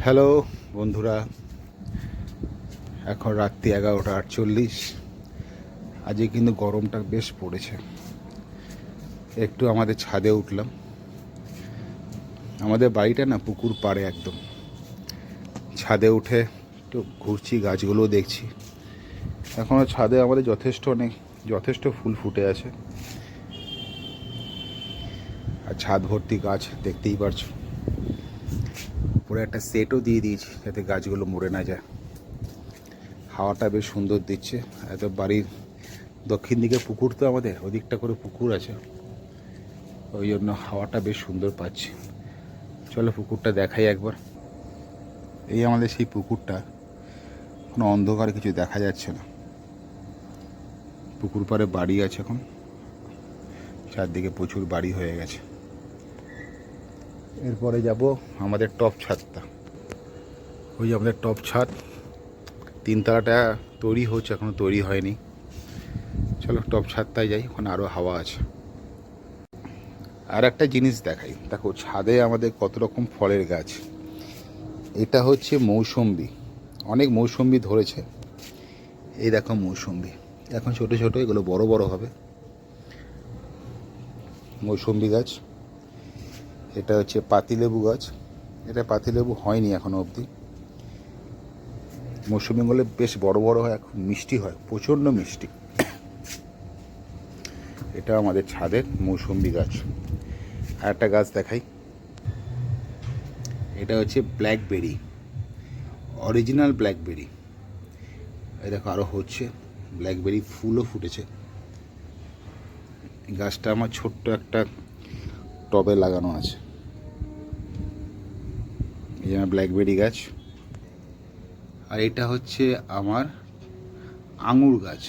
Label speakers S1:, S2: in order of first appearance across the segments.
S1: Hello বন্ধুরা, এখন রাত্রি 11:48। আজকে কিন্তু গরমটা বেশ পড়েছে। একটু আমাদের ছাদে উঠলাম। আমাদের বাড়িটা না পুকুর পাড়ে একদম। ছাদে উঠে একটু ঘুরছি, গাছগুলোও দেখছি। এখনও ছাদে আমাদের যথেষ্ট ফুল ফুটে আছে, আর ছাদ ভর্তি গাছ দেখতেই পারছো। উপরে একটা সেটও দিয়ে দিয়েছি যাতে গাছগুলো মরে না যায়। হাওয়াটা বেশ সুন্দর দিচ্ছে। এত বাড়ির দক্ষিণ দিকে পুকুর, তো আমাদের ওদিকটা করে পুকুর আছে, ওই জন্য হাওয়াটা বেশ সুন্দর পাচ্ছি। চলো পুকুরটা দেখাই একবার। এই আমাদের সেই পুকুরটা, কোনো অন্ধকার কিছু দেখা যাচ্ছে না। পুকুর পাড়ে বাড়ি আছে, এখন চারদিকে প্রচুর বাড়ি হয়ে গেছে। এরপরে যাব আমাদের টপ ছাদটা। ওই যে আমাদের টপ ছাদ, তিনতলাটা তৈরি হচ্ছে, এখনও তৈরি হয়নি। চলো টপ ছাদটায় যাই, ওখানে আরও হাওয়া আছে। আর একটা জিনিস দেখাই, দেখো ছাদে আমাদের কত রকম ফলের গাছ। এটা হচ্ছে মৌসম্বি, অনেক মৌসম্বি ধরেছে। এই দেখো মৌসম্বি, এখন ছোট ছোট, এগুলো বড় বড় হবে। মৌসম্বি গাছ। এটা হচ্ছে পাতিলেবু গাছ। এটা পাতিলেবু হয়নি এখনো অবধি। মৌসম্বিগুলো বেশ বড় বড় হয়, এখন মিষ্টি হয়, প্রচণ্ড মিষ্টি। এটা আমাদের ছাদের মৌসম্বি গাছ। আর একটা গাছ দেখাই, এটা হচ্ছে ব্ল্যাকবেরি, অরিজিনাল ব্ল্যাকবেরি। এই দেখো আরও হচ্ছে, ব্ল্যাকবেরি ফুলও ফুটেছে। গাছটা আমার ছোট্ট একটা টবে লাগানো আছে। এই আমার ব্ল্যাকবেরি গাছ। আর এটা হচ্ছে আমার আঙুর গাছ।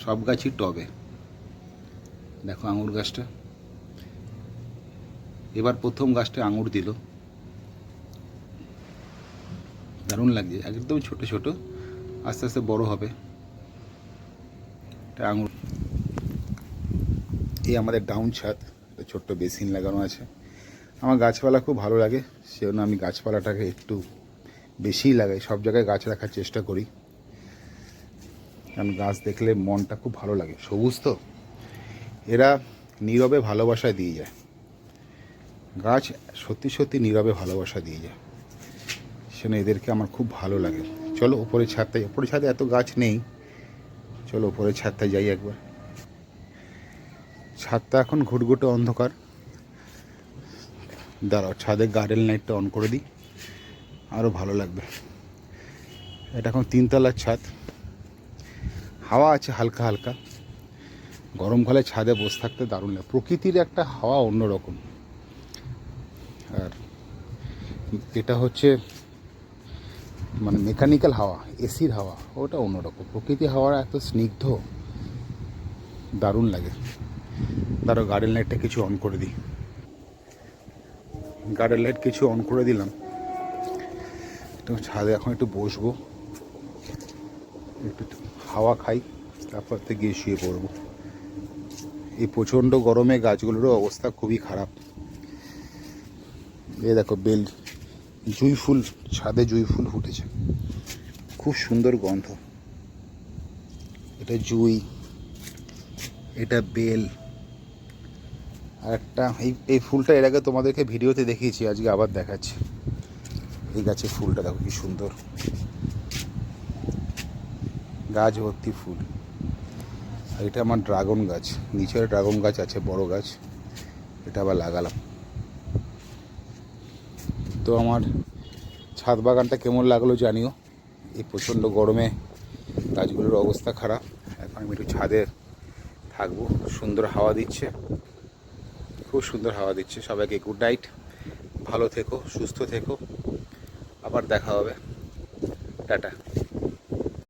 S1: সব গাছই টবে। দেখো আঙুর গাছটা, এবার প্রথম গাছটা আঙুর দিল, দারুণ লাগছে। একদম ছোট ছোট, আস্তে আস্তে বড় হবে। এটা আঙুর। এই আমাদের ডাউন ছাদ, ছোট্ট বেসিন লাগানো আছে। আমার গাছপালা খুব ভালো লাগে, সেজন্য আমি গাছপালাটাকে একটু বেশিই লাগাই। সব জায়গায় গাছ রাখার চেষ্টা করি, কারণ গাছ দেখলে মনটা খুব ভালো লাগে। সবুজ তো, এরা নীরবে ভালোবাসা দিয়ে যায়। গাছ সত্যি সত্যি নীরবে ভালোবাসা দিয়ে যায়, সেজন্য এদেরকে আমার খুব ভালো লাগে। চলো উপরে ছাদটায়, উপরে ছাদে এত গাছ নেই, চলো উপরে ছাদটায় যাই একবার। ছাদটা এখন ঘুটঘুটে অন্ধকার। দাঁড়াও, ছাদে গার্ডেন লাইটটা অন করে দিই, আরও ভালো লাগবে। এটা এখন তিনতলার ছাদ, হাওয়া আছে হালকা হালকা। গরমকালে ছাদে বসে থাকতে দারুণ লাগে, প্রকৃতির একটা হাওয়া অন্যরকম। আর এটা হচ্ছে মানে মেকানিক্যাল হাওয়া, এসির হাওয়া, ওটা অন্যরকম। প্রকৃতির হাওয়া এত স্নিগ্ধ, দারুণ লাগে। দাঁড়াও গার্ডেন লাইটটা কিছু অন করে দিই। গার্ডেন লাইট কিছু অন করে দিলাম। তো ছাদে এখন একটু বসবো, একটু হাওয়া খাই, তারপর থেকে গিয়ে শুয়ে পড়বো। এই প্রচণ্ড গরমে গাছগুলোরও অবস্থা খুবই খারাপ। এই দেখো জুঁই ফুল, ছাদে জুঁই ফুল ফুটেছে, খুব সুন্দর গন্ধ। এটা জুঁই, এটা বেল। আর একটা এই ফুলটা এর আগে তোমাদেরকে ভিডিওতে দেখিয়েছি, আজকে আবার দেখাচ্ছি। এই গাছের ফুলটা দেখো কি সুন্দর, গাছ ভর্তি ফুল। আর এটা আমার ড্রাগন গাছ, নিচের ড্রাগন গাছ আছে, বড় গাছ, এটা আবার লাগালাম। তো আমার ছাদ বাগানটা কেমন লাগলো জানিও। এই প্রচণ্ড গরমে গাছগুলোর অবস্থা খারাপ। এখন আমি একটু ছাদে থাকবো, সুন্দর হাওয়া দিচ্ছে, খুব সুন্দর হাওয়া দিচ্ছে। সবাইকে গুড নাইট, ভালো থেকো, সুস্থ থেকো, আবার দেখা হবে, টাটা।